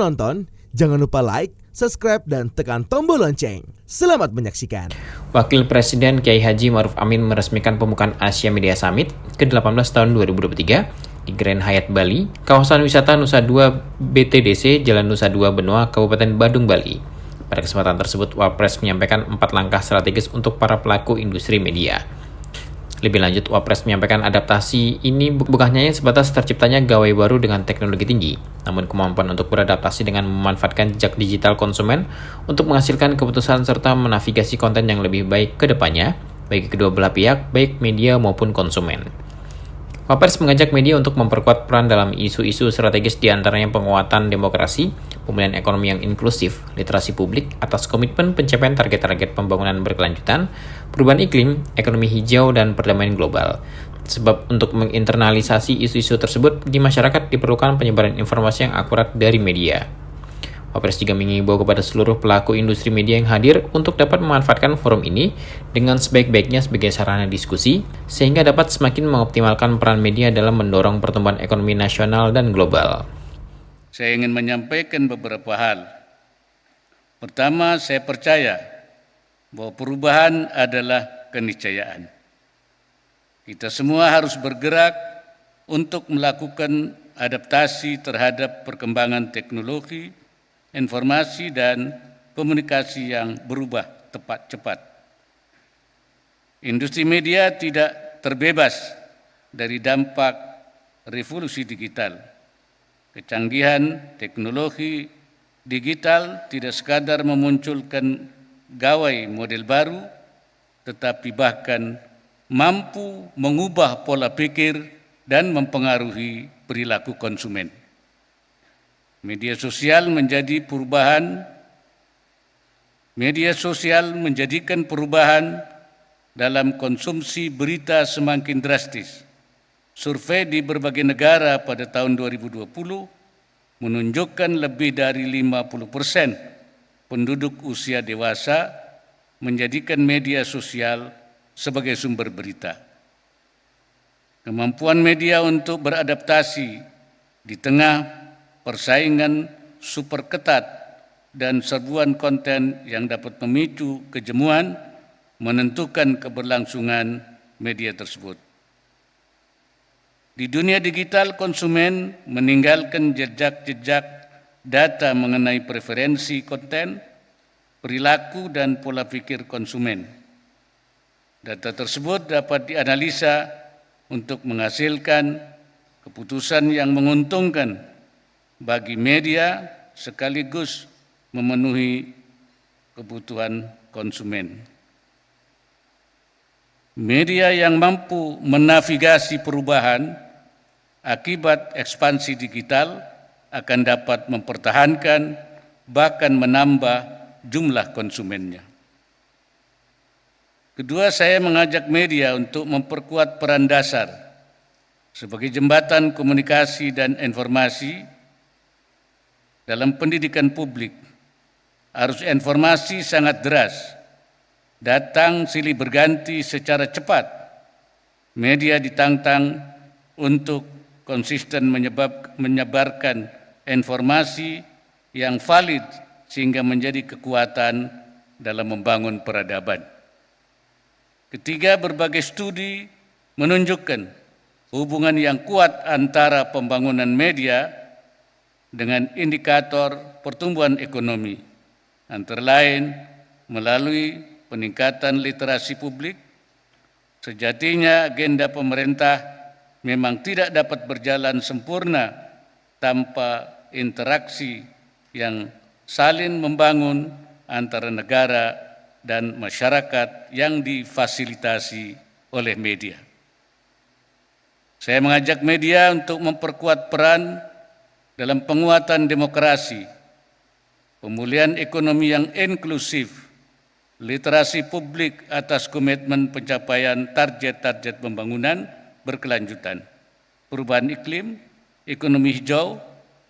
menonton, jangan lupa like, subscribe, dan tekan tombol lonceng. Selamat menyaksikan. Wakil Presiden Kiai Haji Ma'ruf Amin meresmikan pembukaan Asia Media Summit ke-18 tahun 2023 di Grand Hyatt Bali, kawasan wisata Nusa Dua BTDC, Jalan Nusa Dua Benoa, Kabupaten Badung, Bali. Pada kesempatan tersebut, Wapres menyampaikan 4 langkah strategis untuk para pelaku industri media. Lebih lanjut, Wapres menyampaikan adaptasi ini bukan hanya sebatas terciptanya gawai baru dengan teknologi tinggi, namun kemampuan untuk beradaptasi dengan memanfaatkan jejak digital konsumen untuk menghasilkan keputusan serta menavigasi konten yang lebih baik ke depannya, bagi kedua belah pihak, baik media maupun konsumen. Wapres mengajak media untuk memperkuat peran dalam isu-isu strategis diantaranya penguatan demokrasi, pemulihan ekonomi yang inklusif, literasi publik, atas komitmen pencapaian target-target pembangunan berkelanjutan, perubahan iklim, ekonomi hijau, dan perdamaian global. Sebab untuk menginternalisasi isu-isu tersebut di masyarakat diperlukan penyebaran informasi yang akurat dari media. Wapres juga mengimbau kepada seluruh pelaku industri media yang hadir untuk dapat memanfaatkan forum ini dengan sebaik-baiknya sebagai sarana diskusi, sehingga dapat semakin mengoptimalkan peran media dalam mendorong pertumbuhan ekonomi nasional dan global. Saya ingin menyampaikan beberapa hal. Pertama, saya percaya bahwa perubahan adalah keniscayaan. Kita semua harus bergerak untuk melakukan adaptasi terhadap perkembangan teknologi, informasi, dan komunikasi yang berubah cepat. Industri media tidak terbebas dari dampak revolusi digital. Kecanggihan teknologi digital tidak sekadar memunculkan gawai model baru, tetapi bahkan mampu mengubah pola pikir dan mempengaruhi perilaku konsumen. Media sosial menjadikan perubahan dalam konsumsi berita semakin drastis. Survei di berbagai negara pada tahun 2020 menunjukkan lebih dari 50% penduduk usia dewasa menjadikan media sosial sebagai sumber berita. Kemampuan media untuk beradaptasi di tengah persaingan super ketat dan serbuan konten yang dapat memicu kejenuhan menentukan keberlangsungan media tersebut. Di dunia digital, konsumen meninggalkan jejak-jejak data mengenai preferensi konten, perilaku, dan pola pikir konsumen. Data tersebut dapat dianalisa untuk menghasilkan keputusan yang menguntungkan bagi media sekaligus memenuhi kebutuhan konsumen. Media yang mampu menavigasi perubahan akibat ekspansi digital akan dapat mempertahankan bahkan menambah jumlah konsumennya. Kedua, saya mengajak media untuk memperkuat peran dasar sebagai jembatan komunikasi dan informasi dalam pendidikan publik. Arus informasi sangat deras, datang silih berganti secara cepat. Media ditantang untuk konsisten menyebarkan informasi yang valid sehingga menjadi kekuatan dalam membangun peradaban. Ketiga, berbagai studi menunjukkan hubungan yang kuat antara pembangunan media dengan indikator pertumbuhan ekonomi, antara lain melalui peningkatan literasi publik. Sejatinya agenda pemerintah memang tidak dapat berjalan sempurna tanpa interaksi yang saling membangun antara negara dan masyarakat yang difasilitasi oleh media. Saya mengajak media untuk memperkuat peran dalam penguatan demokrasi, pemulihan ekonomi yang inklusif, literasi publik atas komitmen pencapaian target-target pembangunan berkelanjutan, perubahan iklim, ekonomi hijau,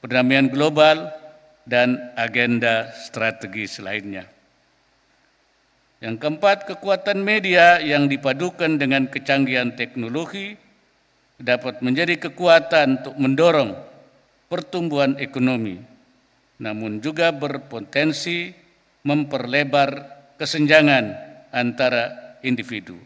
perdamaian global, dan agenda strategis lainnya. Yang keempat, kekuatan media yang dipadukan dengan kecanggihan teknologi dapat menjadi kekuatan untuk mendorong pertumbuhan ekonomi. namun juga berpotensi memperlebar kesenjangan antara individu.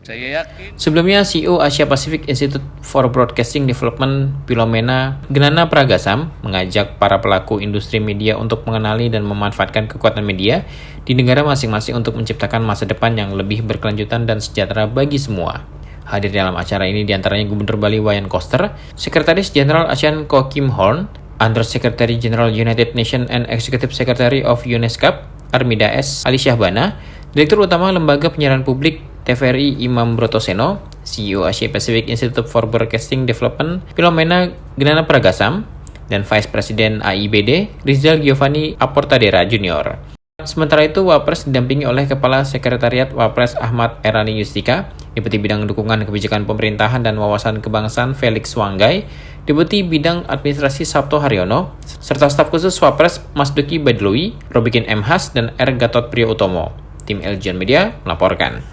Saya yakin Sebelumnya, CEO Asia Pacific Institute for Broadcasting Development Philomena Gnana Pragasam mengajak para pelaku industri media untuk mengenali dan memanfaatkan kekuatan media di negara masing-masing untuk menciptakan masa depan yang lebih berkelanjutan dan sejahtera bagi semua. Hadir dalam acara ini diantaranya Gubernur Bali Wayan Koster, Sekretaris Jenderal ASEAN Ko Kim Horn, Under Secretary General United Nations and Executive Secretary of UNESCO Armida S. Ali Syahbana, Direktur Utama Lembaga Penyiaran Publik TVRI Imam Brotoseno, CEO Asia Pacific Institute for Broadcasting Development Philomena Gnana Pragasam, dan Vice President AIBD Rizal Giovanni Aportadera Jr. Sementara itu, Wapres didampingi oleh Kepala Sekretariat Wapres Ahmad Erani Yustika, Deputi Bidang Dukungan Kebijakan Pemerintahan dan Wawasan Kebangsaan Felix Wanggai, Deputi Bidang Administrasi Sabto Haryono, serta staf khusus Wapres Mas Duki Badlui, Robikin M. Has, dan R. Gatot Priyo Utomo. Tim Eljon Media melaporkan.